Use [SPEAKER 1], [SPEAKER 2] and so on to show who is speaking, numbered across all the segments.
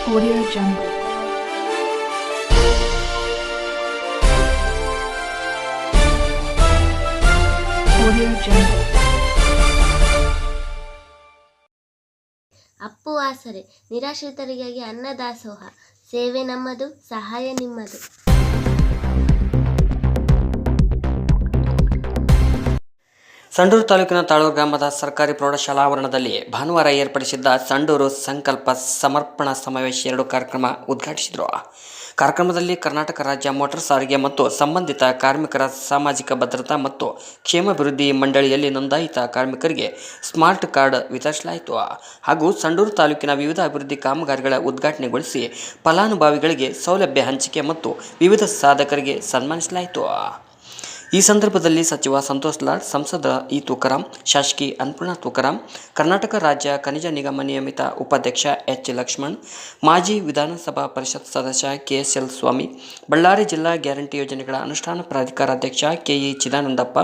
[SPEAKER 1] Audio Jungle. Audio Jungle.
[SPEAKER 2] Appu ಆಸರೆ ನಿರಾಶ್ರಿತರಿಗಾಗಿ ಅನ್ನದಾಸೋಹ ಸೇವೆ ನಮ್ಮದು, ಸಹಾಯ ನಿಮ್ಮದು.
[SPEAKER 3] ಸಂಡೂರು ತಾಲೂಕಿನ ತಾಳೂರು ಗ್ರಾಮದ ಸರ್ಕಾರಿ ಪ್ರೌಢಶಾಲಾ ಆವರಣದಲ್ಲಿ ಭಾನುವಾರ ಏರ್ಪಡಿಸಿದ್ದ ಸಂಡೂರು ಸಂಕಲ್ಪ ಸಮರ್ಪಣಾ ಸಮಾವೇಶ 2 ಕಾರ್ಯಕ್ರಮ ಉದ್ಘಾಟಿಸಿದರು. ಕಾರ್ಯಕ್ರಮದಲ್ಲಿ ಕರ್ನಾಟಕ ರಾಜ್ಯ ಮೋಟಾರ್ ಸಾರಿಗೆ ಮತ್ತು ಸಂಬಂಧಿತ ಕಾರ್ಮಿಕರ ಸಾಮಾಜಿಕ ಭದ್ರತಾ ಮತ್ತು ಕ್ಷೇಮಾಭಿವೃದ್ಧಿ ಮಂಡಳಿಯಲ್ಲಿ ನೋಂದಾಯಿತ ಕಾರ್ಮಿಕರಿಗೆ ಸ್ಮಾರ್ಟ್ ಕಾರ್ಡ್ ವಿತರಿಸಲಾಯಿತು. ಹಾಗೂ ಸಂಡೂರು ತಾಲೂಕಿನ ವಿವಿಧ ಅಭಿವೃದ್ಧಿ ಕಾಮಗಾರಿಗಳ ಉದ್ಘಾಟನೆಗೊಳಿಸಿ ಫಲಾನುಭವಿಗಳಿಗೆ ಸೌಲಭ್ಯ ಹಂಚಿಕೆ ಮತ್ತು ವಿವಿಧ ಸಾಧಕರಿಗೆ ಸನ್ಮಾನಿಸಲಾಯಿತು. ಈ ಸಂದರ್ಭದಲ್ಲಿ ಸಚಿವ ಸಂತೋಷ್ ಲಾಡ್, ಸಂಸದ ಇ ತುಕಾರಾಂ, ಶಾಸಕಿ ಅನ್ನಪೂರ್ಣ ತುಕಾರಾಂ, ಕರ್ನಾಟಕ ರಾಜ್ಯ ಖನಿಜ ನಿಗಮ ನಿಯಮಿತ ಉಪಾಧ್ಯಕ್ಷ ಎಚ್ ಲಕ್ಷ್ಮಣ್, ಮಾಜಿ ವಿಧಾನಸಭಾ ಪರಿಷತ್ ಸದಸ್ಯ ಕೆಎಸ್ಎಲ್ ಸ್ವಾಮಿ, ಬಳ್ಳಾರಿ ಜಿಲ್ಲಾ ಗ್ಯಾರಂಟಿ ಯೋಜನೆಗಳ ಅನುಷ್ಠಾನ ಪ್ರಾಧಿಕಾರ ಅಧ್ಯಕ್ಷ ಕೆಇ ಚಿದಾನಂದಪ್ಪ,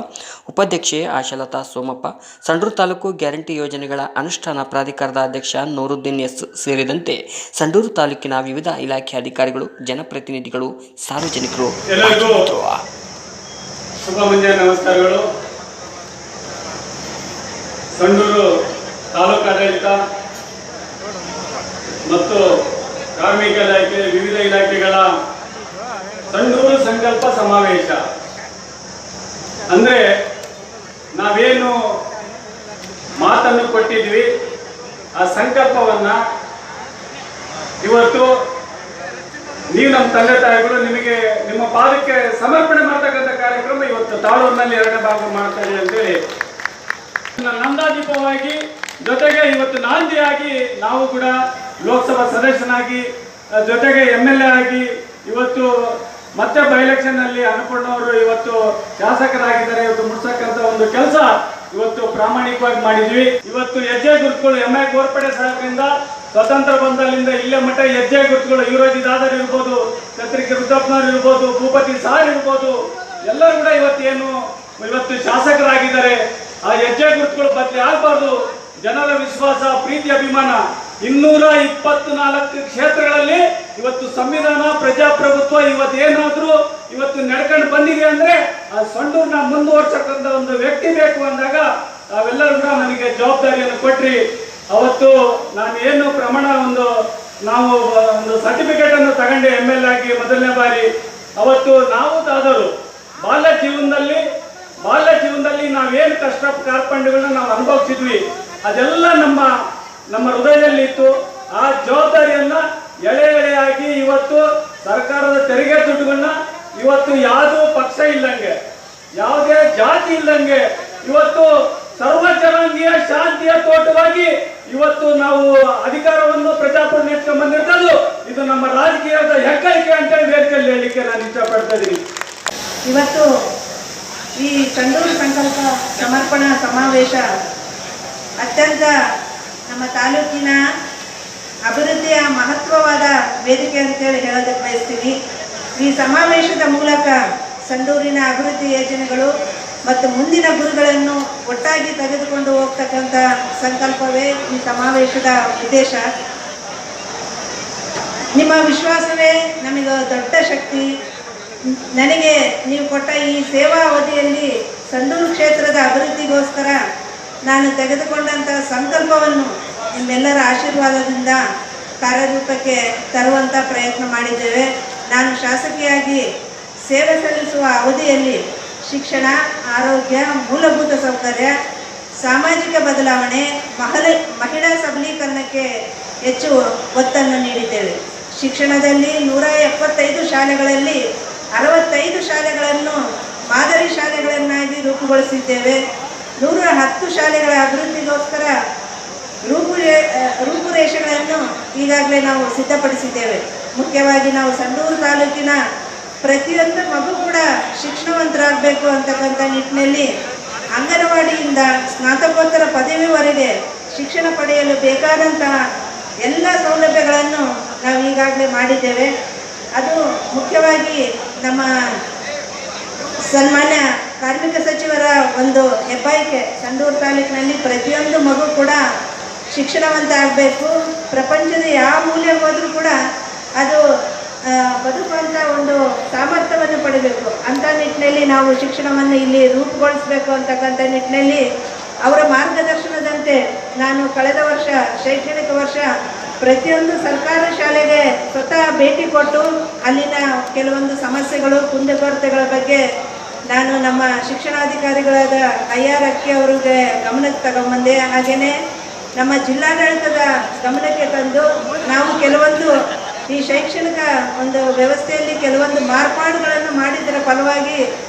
[SPEAKER 3] ಉಪಾಧ್ಯಕ್ಷೆ ಆಶಾಲತಾ ಸೋಮಪ್ಪ, ಸಂಡೂರು ತಾಲೂಕು ಗ್ಯಾರಂಟಿ ಯೋಜನೆಗಳ ಅನುಷ್ಠಾನ ಪ್ರಾಧಿಕಾರದ ಅಧ್ಯಕ್ಷ ನೂರುದ್ದೀನ್ ಎಸ್ ಸೇರಿದಂತೆ ಸಂಡೂರು ತಾಲೂಕಿನ ವಿವಿಧ ಇಲಾಖೆ ಅಧಿಕಾರಿಗಳು, ಜನಪ್ರತಿನಿಧಿಗಳು, ಸಾರ್ವಜನಿಕರು ಭಾಗವಹಿಸಿದ್ದರು.
[SPEAKER 4] ಶುಭ ಮುಂಜಾನೆ ನಮಸ್ಕಾರಗಳು. ಸಂಡೂರು ತಾಲೂಕಾಡಳಿತ ಮತ್ತು ಕಾರ್ಮಿಕ ಇಲಾಖೆ, ವಿವಿಧ ಇಲಾಖೆಗಳ ಸಂಡೂರು ಸಂಕಲ್ಪ ಸಮಾವೇಶ ಅಂದರೆ ನಾವೇನು ಮಾತನ್ನು ಕೊಟ್ಟಿದ್ವಿ ಆ ಸಂಕಲ್ಪವನ್ನು ಇವತ್ತು ನೀವು ನಮ್ಮ ತಂದೆ ತಾಯಿಗಳು ನಿಮಗೆ ನಿಮ್ಮ ಪಾದಕ್ಕೆ ಸಮರ್ಪಣೆ ಮಾಡ್ತಕ್ಕಂಥ ಕಾರ್ಯಕ್ರಮ ಇವತ್ತು ತಾಳೂರಿನಲ್ಲಿ 2ನೇ ಭಾಗ ಮಾಡ್ತಾ ಇದೆ ಅಂತೇಳಿ ನಂದಾದೀಪವಾಗಿ, ಜೊತೆಗೆ ಇವತ್ತು ನಾಂದಿಯಾಗಿ ನಾವು ಕೂಡ ಲೋಕಸಭಾ ಸದಸ್ಯನಾಗಿ, ಜೊತೆಗೆ MLA ಆಗಿ, ಇವತ್ತು ಮತ್ತೆ ಬೈ ಎಲೆಕ್ಷನ್ ಅಲ್ಲಿ ಅನ್ನಪೂರ್ಣವರು ಇವತ್ತು ಶಾಸಕರಾಗಿದ್ದಾರೆ. ಇವತ್ತು ಮುಡ್ಸಕ್ಕಂತ ಒಂದು ಕೆಲಸ ಇವತ್ತು ಪ್ರಾಮಾಣಿಕವಾಗಿ ಮಾಡಿದ್ವಿ. ಇವತ್ತು ಹೆಜ್ಜೆ ಗುರುತುಗಳು MI ಗೋರ್ಪಡೆ ಸಾಹೇಬರಿಂದ ಸ್ವತಂತ್ರ ಬಂದಲ್ಲಿಂದ ಇಲ್ಲೇ ಮಟ್ಟ ಹೆಜ್ಜೆ ಗುರುತುಗಳು ಯುವರಾಜಿ ದಾದರ್ ಇರ್ಬೋದು, ಛತ್ರಿಕೆ ರುದ್ರಪ್ಪನವ್ರು ಇರ್ಬೋದು, ಭೂಪತಿ ಸಾರ್ ಇರ್ಬೋದು, ಎಲ್ಲರೂ ಕೂಡ ಇವತ್ತು ಶಾಸಕರಾಗಿದ್ದಾರೆ. ಆ ಹೆಜ್ಜೆ ಗುರುತುಗಳು ಬದಲಿ ಆಗಬಾರ್ದು. ಜನರ ವಿಶ್ವಾಸ, ಪ್ರೀತಿ, ಅಭಿಮಾನ 224 ಕ್ಷೇತ್ರಗಳಲ್ಲಿ ಇವತ್ತು ಸಂವಿಧಾನ, ಪ್ರಜಾಪ್ರಭುತ್ವ ಇವತ್ತೇನಾದ್ರೂ ಇವತ್ತು ನಡ್ಕೊಂಡು ಬಂದಿದೆ ಅಂದ್ರೆ ಆ ಸಂಡೂರ್ನ ಮುಂದುವರ್ಸಕ್ಕಂತ ಒಂದು ವ್ಯಕ್ತಿ ಬೇಕು ಅಂದಾಗ ತಾವೆಲ್ಲರೂ ಕೂಡ ನನಗೆ ಜವಾಬ್ದಾರಿಯನ್ನು ಕೊಟ್ರಿ. ಅವತ್ತು ನಾನು ಏನು ಪ್ರಮಾಣ ನಾವು ಒಂದು ಸರ್ಟಿಫಿಕೇಟ್ ಅನ್ನು ತಗೊಂಡೆ MLA ಆಗಿ ಮೊದಲನೇ ಬಾರಿ. ಅವತ್ತು ನಾವು ತಾದರು ಬಾಲ್ಯ ಜೀವನದಲ್ಲಿ ನಾವೇನು ಕಷ್ಟ ಕಾರ್ಪಣ್ಯಗಳನ್ನ ನಾವು ಅನುಭವಿಸಿದ್ವಿ, ಅದೆಲ್ಲ ನಮ್ಮ ಹೃದಯದಲ್ಲಿ ಇತ್ತು. ಆ ಜವಾಬ್ದಾರಿಯನ್ನ ಎಳೆಯಾಗಿ ಇವತ್ತು ಸರ್ಕಾರದ ತೆರಿಗೆ ದುಡ್ಡುಗಳನ್ನ ಇವತ್ತು ಯಾವುದೋ ಪಕ್ಷ ಇಲ್ಲಂಗೆ, ಯಾವುದೇ ಜಾತಿ ಇಲ್ಲಂಗೆ ಇವತ್ತು ಸರ್ವ ಜನಾಂಗೀಯ ಶಾಂತಿಯ ತೋಟವಾಗಿ ಇವತ್ತು ನಾವು ಅಧಿಕಾರವನ್ನು ಪ್ರಜಾಪ್ರಭುತ್ವ ಬಂದಿರ್ತದ್ದು. ಇದು ನಮ್ಮ ರಾಜಕೀಯದ ಹೆಗ್ಗಳಿಕೆ ಅಂತ ವೇದಿಕೆಯಲ್ಲಿ ಹೇಳಲಿಕ್ಕೆ ನಾನು ಇಷ್ಟಪಡ್ತಾ ಇದ್ದೀನಿ.
[SPEAKER 5] ಇವತ್ತು ಈ ಸಂಡೂರು ಸಂಕಲ್ಪ ಸಮರ್ಪಣಾ ಸಮಾವೇಶ ಅತ್ಯಂತ ನಮ್ಮ ತಾಲೂಕಿನ ಅಭಿವೃದ್ಧಿಯ ಮಹತ್ವವಾದ ವೇದಿಕೆ ಅಂತೇಳಿ ಹೇಳೋದಕ್ಕೆ ಬಯಸ್ತೀನಿ. ಈ ಸಮಾವೇಶದ ಮೂಲಕ ಸಂಡೂರಿನ ಅಭಿವೃದ್ಧಿ ಯೋಜನೆಗಳು ಮತ್ತು ಮುಂದಿನ ಗುರಿಗಳನ್ನು ಒಟ್ಟಾಗಿ ತೆಗೆದುಕೊಂಡು ಹೋಗ್ತಕ್ಕಂಥ ಸಂಕಲ್ಪವೇ ಈ ಸಮಾವೇಶದ ಉದ್ದೇಶ. ನಿಮ್ಮ ವಿಶ್ವಾಸವೇ ನಮಗೆ ದೊಡ್ಡ ಶಕ್ತಿ. ನನಗೆ ನೀವು ಕೊಟ್ಟ ಈ ಸೇವಾ ಅವಧಿಯಲ್ಲಿ ಸಂಡೂರು ಕ್ಷೇತ್ರದ ಅಭಿವೃದ್ಧಿಗೋಸ್ಕರ ನಾನು ತೆಗೆದುಕೊಂಡಂಥ ಸಂಕಲ್ಪವನ್ನು ನಿಮ್ಮೆಲ್ಲರ ಆಶೀರ್ವಾದದಿಂದ ಕಾರ್ಯರೂಪಕ್ಕೆ ತರುವಂಥ ಪ್ರಯತ್ನ ಮಾಡಿದ್ದೇವೆ. ನಾನು ಶಾಸಕಿಯಾಗಿ ಸೇವೆ ಸಲ್ಲಿಸುವ ಅವಧಿಯಲ್ಲಿ ಶಿಕ್ಷಣ, ಆರೋಗ್ಯ, ಮೂಲಭೂತ ಸೌಕರ್ಯ, ಸಾಮಾಜಿಕ ಬದಲಾವಣೆ, ಮಹಿಳಾ ಸಬಲೀಕರಣಕ್ಕೆ ಹೆಚ್ಚು ಒತ್ತನ್ನು ನೀಡಿದ್ದೇವೆ. ಶಿಕ್ಷಣದಲ್ಲಿ 175 ಶಾಲೆಗಳಲ್ಲಿ 65 ಶಾಲೆಗಳನ್ನು ಮಾದರಿ ಶಾಲೆಗಳನ್ನಾಗಿ ರೂಪುಗೊಳಿಸಿದ್ದೇವೆ. 110 ಶಾಲೆಗಳ ಅಭಿವೃದ್ಧಿಗೋಸ್ಕರ ರೂಪುರೇಷೆಗಳನ್ನು ಈಗಾಗಲೇ ನಾವು ಸಿದ್ಧಪಡಿಸಿದ್ದೇವೆ. ಮುಖ್ಯವಾಗಿ ನಾವು ಸಂಡೂರು ತಾಲೂಕಿನ ಪ್ರತಿಯೊಂದು ಮಗು ಕೂಡ ಶಿಕ್ಷಣವಂತರಾಗಬೇಕು ಅಂತಕ್ಕಂಥ ನಿಟ್ಟಿನಲ್ಲಿ ಅಂಗನವಾಡಿಯಿಂದ ಸ್ನಾತಕೋತ್ತರ ಪದವಿವರೆಗೆ ಶಿಕ್ಷಣ ಪಡೆಯಲು ಬೇಕಾದಂತಹ ಎಲ್ಲ ಸೌಲಭ್ಯಗಳನ್ನು ನಾವು ಈಗಾಗಲೇ ಮಾಡಿದ್ದೇವೆ. ಅದು ಮುಖ್ಯವಾಗಿ ನಮ್ಮ ಸನ್ಮಾನ್ಯ ಕಾರ್ಮಿಕ ಸಚಿವರ ಒಂದು ಹೆಬ್ಬಾಯಿಕೆ. ಸಂಡೂರು ತಾಲೂಕಿನಲ್ಲಿ ಪ್ರತಿಯೊಂದು ಮಗು ಕೂಡ ಶಿಕ್ಷಣವಂತ ಆಗಬೇಕು. ಪ್ರಪಂಚದ ಯಾವ ಮೂಲೆಗೆ ಹೋದರೂ ಕೂಡ ಅದು ಬದುಕುವಂಥ ಒಂದು ಸಾಮರ್ಥ್ಯವನ್ನು ಪಡಿಬೇಕು. ಅಂಥ ನಿಟ್ಟಿನಲ್ಲಿ ನಾವು ಶಿಕ್ಷಣವನ್ನು ಇಲ್ಲಿ ರೂಪುಗೊಳಿಸಬೇಕು ಅಂತಕ್ಕಂಥ ನಿಟ್ಟಿನಲ್ಲಿ ಅವರ ಮಾರ್ಗದರ್ಶನದಂತೆ ನಾನು ಕಳೆದ ವರ್ಷ ಶೈಕ್ಷಣಿಕ ವರ್ಷ ಪ್ರತಿಯೊಂದು ಸರ್ಕಾರ ಶಾಲೆಗೆ ಸ್ವತಃ ಭೇಟಿ ಕೊಟ್ಟು ಅಲ್ಲಿನ ಕೆಲವೊಂದು ಸಮಸ್ಯೆಗಳು ಕುಂದುಕೊರತೆಗಳ ಬಗ್ಗೆ ನಾನು ನಮ್ಮ ಶಿಕ್ಷಣಾಧಿಕಾರಿಗಳಾದ IR ಅಕ್ಕಿ ಅವರಿಗೆ ಗಮನಕ್ಕೆ ತಗೊಂಬಂದೆ. ಹಾಗೆಯೇ ನಮ್ಮ ಜಿಲ್ಲಾಡಳಿತದ ಗಮನಕ್ಕೆ ತಂದು ನಾವು ಕೆಲವೊಂದು ಈ ಶೈಕ್ಷಣಿಕ ಒಂದು ವ್ಯವಸ್ಥೆಯಲ್ಲಿ ಕೆಲವೊಂದು ಮಾರ್ಪಾಡುಗಳನ್ನು ಮಾಡಿದ್ದರ ಫಲವಾಗಿ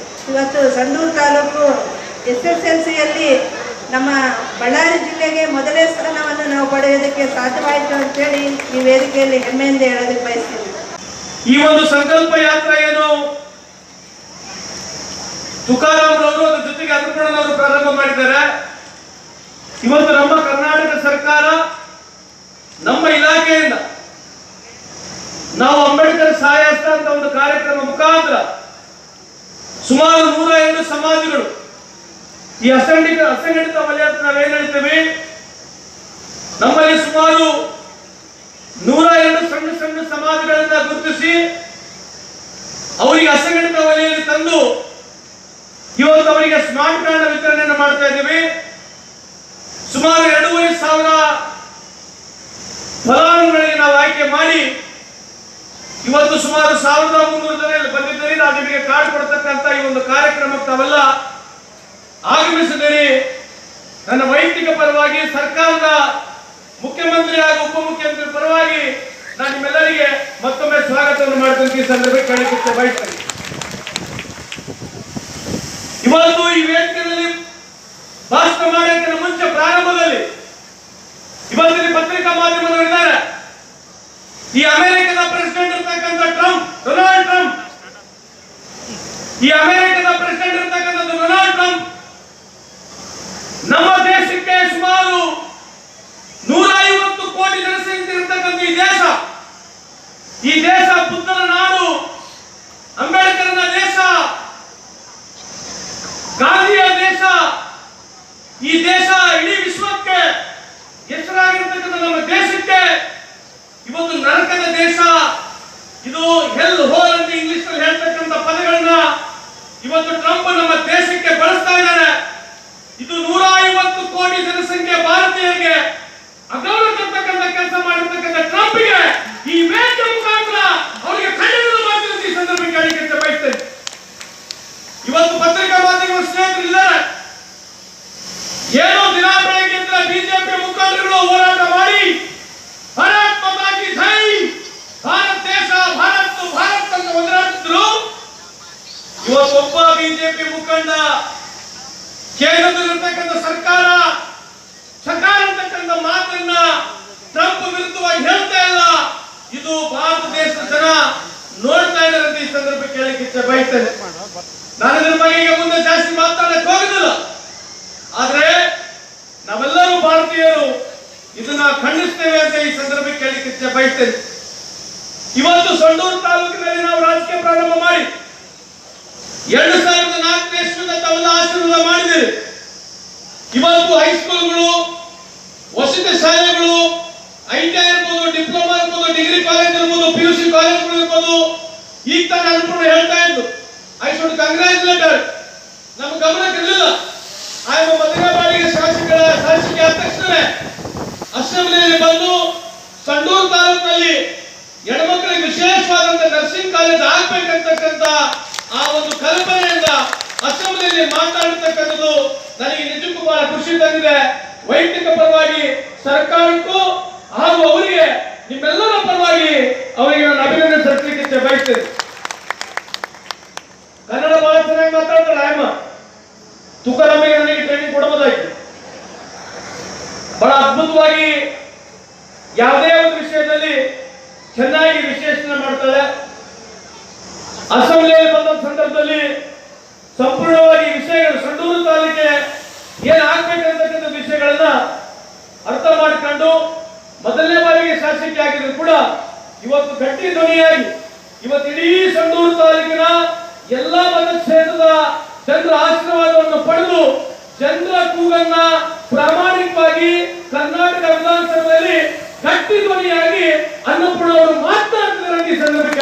[SPEAKER 5] ಇವತ್ತು ಸಂಡೂರು ತಾಲೂಕು SSLCಯಲ್ಲಿ ನಮ್ಮ ಬಳ್ಳಾರಿ ಜಿಲ್ಲೆಗೆ ಮೊದಲನೇ ಸ್ಥಾನವನ್ನು ನಾವು ಪಡೆಯೋದಕ್ಕೆ ಸಾಧ್ಯವಾಯಿತು ಅಂತೇಳಿ ಈ ವೇದಿಕೆಯಲ್ಲಿ ಹೆಮ್ಮೆಯಿಂದ ಹೇಳೋದಕ್ಕೆ ಬಯಸ್ತೀವಿ.
[SPEAKER 4] ಈ ಒಂದು ಸಂಕಲ್ಪ ಯಾತ್ರೆ ಏನು ತುಕಾರಾಮ್ರವರು ಅದರ ಜೊತೆಗೆ ಅನ್ನಪೂರ್ಣನವರು ಪ್ರಾರಂಭ ಮಾಡಿದ್ದಾರೆ. ಇವತ್ತು ನಮ್ಮ ಕರ್ನಾಟಕ ಸರ್ಕಾರ ನಮ್ಮ ಇಲಾಖೆಯಿಂದ ನಾವು ಅಂಬೇಡ್ಕರ್ ಸಹಾಯಹಸ್ತ ಅಂತ ಒಂದು ಕಾರ್ಯಕ್ರಮ ಮುಖಾಂತರ ಸುಮಾರು 102 ಸಮಾಜಗಳು ಈ ಅಸಂಘಟಿತ ವಲಯ ಅಂತ ನಾವೇನ್ ಹೇಳ್ತೇವೆ, ನಮ್ಮಲ್ಲಿ ಸುಮಾರು 102 ಸಣ್ಣ ಸಣ್ಣ ಸಮಾಜಗಳನ್ನ ಗುರುತಿಸಿ ಅವರಿಗೆ ಅಸಂಘಟಿತ ವಲಯದಲ್ಲಿ ತಂದು ಇವತ್ತು ಅವರಿಗೆ ಸ್ಮಾರ್ಟ್ ಕಾರ್ಡ್ ವಿತರಣೆಯನ್ನು ಮಾಡ್ತಾ ಇದ್ದೀವಿ. ಸುಮಾರು 2,500 ಫಲಾನುಭವಿಗಳಿಗೆ ನಾವು ಆಯ್ಕೆ ಮಾಡಿ ಇವತ್ತು ಸುಮಾರು 1,300 ಜನ ಇಲ್ಲಿ ಬಂದಿದ್ದೀರಿ. ನಾವು ನಿಮಗೆ ಕಾರ್ಡ್ ಕೊಡ್ತಕ್ಕಂಥ ಈ ಒಂದು ಕಾರ್ಯಕ್ರಮಕ್ಕೆ ತಾವೆಲ್ಲ ಆಗಮಿಸಿದ್ದೀರಿ. ನನ್ನ ವೈಯಕ್ತಿಕ ಪರವಾಗಿ ಸರ್ಕಾರದ ಮುಖ್ಯಮಂತ್ರಿ ಹಾಗೂ ಉಪಮುಖ್ಯಮಂತ್ರಿ ಪರವಾಗಿ ನಾನು ನಿಮ್ಮೆಲ್ಲರಿಗೆ ಮತ್ತೊಮ್ಮೆ ಸ್ವಾಗತವನ್ನು ಮಾಡ್ತೀನಿ. ಈ ಸಂದರ್ಭಕ್ಕೆ ಕೇಳಲಿಕ್ಕೆ ಬಯಸ್ತೇನೆ. ಇವತ್ತು ಈ ವೇದಿಕೆಯಲ್ಲಿ ಭಾಷಣ ಮಾಡೋಕ್ಕಿಂತ ಮುಂಚೆ ಪ್ರಾರಂಭದಲ್ಲಿ ಇವತ್ತಿನ ಪತ್ರಿಕಾ ಮಾಧ್ಯಮದವರಿದ್ದಾರೆ. ಈ ಅಮೆರಿಕದ ಪ್ರೆಸಿಡೆಂಟ್ ಇರ್ತಕ್ಕಂಥ ಡೊನಾಲ್ಡ್ ಟ್ರಂಪ್, ಈ ಅಮೆರಿಕದ ಪ್ರೆಸಿಡೆಂಟ್ ಇರ್ತಕ್ಕಂಥ ಡೊನಾಲ್ಡ್ ಟ್ರಂಪ್ ನಮ್ಮ ದೇಶಕ್ಕೆ ಸುಮಾರು 150 ಕೋಟಿ ಜನಸಂಖ್ಯೆ ಇರ್ತಕ್ಕಂಥ ಈ ದೇಶ ಬುದ್ಧನ ನಾಡು, ಅಂಬೇಡ್ಕರ್ನ ದೇಶ, ಗಾಂಧಿಯ ದೇಶ, ಈ ದೇಶ ಇಡೀ ವಿಶ್ವಕ್ಕೆ ಹೆಸರಾಗಿರ್ತಕ್ಕಂಥ ನಮ್ಮ ದೇಶಕ್ಕೆ ಇವತ್ತು ನರಕದ ದೇಶ. ಇದು ಹೆಲ್ ಹೋಲ್ ಅಂತ ಇಂಗ್ಲಿಷ್ ನಲ್ಲಿ ಹೇಳ್ತಕ್ಕಂಥ ಪದಗಳನ್ನ ಇವತ್ತು ಟ್ರಂಪ್ ನಮ್ಮ ದೇಶಕ್ಕೆ ಬಳಸ್ತಾ ಇದ್ದಾರೆ. ಇದು 150 ಕೋಟಿ ಜನಸಂಖ್ಯೆ ಭಾರತೀಯರಿಗೆ ಅಗೌರವ ತರ್ತಕ್ಕಂಥ ಕೆಲಸ ಮಾಡಿರ್ತಕ್ಕಂಥ ಟ್ರಂಪ್ಗೆ ಈ ವೇದಿಕೆ ಮುಖಾಂತರ ಅವರಿಗೆ ಖಂಡನೆ ಮಾಡ್ತಿರೋದು ಈ ಸಂದರ್ಭಕ್ಕೆ ಹೇಳಿಕೆ ಬಯಸ್ತೇನೆ. ಇವತ್ತು ಪತ್ರಿಕಾ ಮಾಧ್ಯಮ ಸ್ನೇಹಿತರಿದ್ದಾರೆ, ಏನೋ ದಿನ ಬೆಳಗ್ಗೆ ಬಿಜೆಪಿ ಮುಖಂಡರುಗಳು ಹೋರಾಟ ಮಾಡಿ ಭಾರತ್ ಮಾತಾ ಕಿ ಜೈ, ಭಾರತ ದೇಶ, ಭಾರತ್ ಭಾರತ್ ಅಂತ ಒದರಾಡ್ತಿದ್ರು. ಇವತ್ತೊಬ್ಬ ಬಿಜೆಪಿ ಮುಖಂಡ ಕೇಂದ್ರದಲ್ಲಿರ್ತಕ್ಕಂಥ ಸರ್ಕಾರ ಸಕಾರಾತ್ಮಕ ಮಾತನ್ನ ಟ್ರಂಪ್ ವಿರುದ್ಧವಾಗಿ ಹೇಳ್ತಾ ಇಲ್ಲ. ಇದು ಭಾರತ ದೇಶದ ಜನ ನೋಡ್ತಾ ಇದ್ದಾರೆ ಅಂತ ಈ ಸಂದರ್ಭಕ್ಕೆ ಹೇಳಲಿಕ್ಕೆ ಬಯಸ್ತೇನೆ. ನಾನು ಇದರ ಬಗ್ಗೆ ಈಗ ಮುಂದೆ ಜಾಸ್ತಿ ಮಾತಾಡಕ್ಕೆ ಹೋಗುದಿಲ್ಲ. ಆದ್ರೆ ನಾವೆಲ್ಲರೂ ಭಾರತೀಯರು ಇದನ್ನ ಖಂಡಿಸ್ತೇವೆ ಅಂತ ಈ ಸಂದರ್ಭಕ್ಕೆ ಹೇಳಲಿಕ್ಕೆ ಬಯಸ್ತೇನೆ. ಇವತ್ತು ಸಂಡೂರು ತಾಲೂಕಿನಲ್ಲಿ ನಾವು ರಾಜಕೀಯ ಪ್ರಾರಂಭ ಮಾಡಿ 2004 ಇಸ್ವಿಯಿಂದ ತಾವೆಲ್ಲ ಆಶೀರ್ವಾದ ಮಾಡಿದ್ದೀರಿ. ಇವತ್ತು ಹೈಸ್ಕೂಲ್ಗಳು, ವಸತಿ ಶಾಲೆಗಳು, ITI ಇರ್ಬೋದು, ಡಿಪ್ಲೊಮಾ ಇರ್ಬೋದು, ಡಿಗ್ರಿ ಕಾಲೇಜ್ ಇರ್ಬೋದು, PUC ಕಾಲೇಜ್ಗಳು ಇರ್ಬೋದು. ಈಗ ತಾನು ಅನ್ಕೊಂಡು ಹೇಳ್ತಾ ಇದ್ದು ಐ ಶುಡ್ ಕಂಗ್ರಾಚುಲೇಟೆಡ್. ನಮ್ಮ ಗಮನಕ್ಕೆ ಇರಲಿಲ್ಲ. ಆಯಮ್ಮ ಮೊದಲನೇ ಬಾರಿಗೆ ಶಾಸಕಿ ಆದ ತಕ್ಷಣ ಅಸೆಂಬ್ಲಿಯಲ್ಲಿ ಬಂದು ಸಂಡೂರು ತಾಲೂಕಿನಲ್ಲಿ ಹೆಣ್ಮಕ್ಳಿಗೆ ವಿಶೇಷವಾದಂತ ನರ್ಸಿಂಗ್ ಕಾಲೇಜ್ ಆಗ್ಬೇಕಂತಕ್ಕಂಥ ಆ ಒಂದು ಕಲ್ಪನೆಯಿಂದ ಅಸೆಂಬ್ಲಿಯಲ್ಲಿ ಮಾತಾಡತಕ್ಕಂಥದ್ದು ನನಗೆ ನಿಜಕ್ಕೂ ಬಹಳ ಖುಷಿ ತಂದಿದೆ. ವೈಯಕ್ತಿಕ ಪರವಾಗಿ ಸರ್ಕಾರಕ್ಕೂ ಹಾಗೂ ಅವರಿಗೆ ನಿಮ್ಮೆಲ್ಲರ ಪರವಾಗಿ ಅವರಿಗೆ ನಾನು ಅಭಿನಂದನೆ ಸಲ್ಲಿಸಲಿಕ್ಕೆ ಬಯಸ್ತೇನೆ. ಕನ್ನಡ ಬಹಳ ಚೆನ್ನಾಗಿ ಮಾತಾಡ್ತಾಳೆ ಆಯಮ್ಮ. ತುಕಾರಾಮಿಗೆ ನನಗೆ ಟ್ರೈನಿಂಗ್ ಕೊಡಬಹುದಾಯ್ತು. ಬಹಳ ಅದ್ಭುತವಾಗಿ ಯಾವುದೇ ಒಂದು ವಿಷಯದಲ್ಲಿ ಚೆನ್ನಾಗಿ ವಿಶ್ಲೇಷಣೆ ಮಾಡ್ತಾಳೆ. ಅಸೆಂಬ್ಲಿಯಲ್ಲಿ ಬಂದ ಸಂದರ್ಭದಲ್ಲಿ ಸಂಪೂರ್ಣವಾಗಿ ವಿಷಯಗಳು ಸಂಡೂರು ತಾಲೂಕಿಗೆ ಏನ್ ಆಗ್ಬೇಕಂತಕ್ಕಂಥ ವಿಷಯಗಳನ್ನ ಅರ್ಥ ಮಾಡಿಕೊಂಡು ಮೊದಲನೇ ಬಾರಿಗೆ ಶಾಸಕಿ ಆಗಿದ್ರು ಕೂಡ ಇವತ್ತು ಗಟ್ಟಿ ಧ್ವನಿಯಾಗಿ ಇವತ್ತು ಇಡೀ ಸಂಡೂರು ತಾಲೂಕಿನ ಎಲ್ಲಾ ಮತಕ್ಷೇತ್ರದ ಜನರ ಆಶೀರ್ವಾದವನ್ನು ಪಡೆದು ಜನರ ಕೂಗನ್ನ ಪ್ರಾಮಾಣಿಕವಾಗಿ ಕರ್ನಾಟಕ ವಿಧಾನಸಭೆಯಲ್ಲಿ ಗಟ್ಟಿ ಧ್ವನಿಯಾಗಿ ಅನ್ನಪೂರ್ಣ ಅವರು ಮಾತನಾಡ್ತಿದ್ದಾರೆ ಈ ಸಂದರ್ಭದಲ್ಲಿ